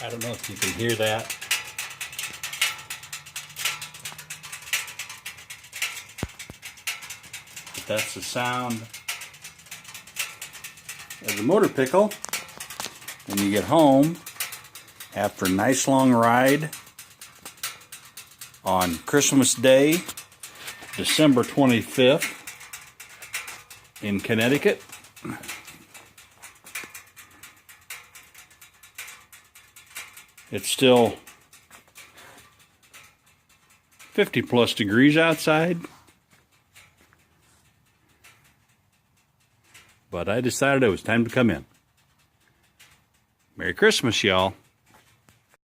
I don't know if you can hear that. But that's the sound of the motor pickle when you get home after a nice long ride on Christmas Day, December 25th in Connecticut. It's still 50 plus degrees outside, but I decided it was time to come in. Merry Christmas, y'all.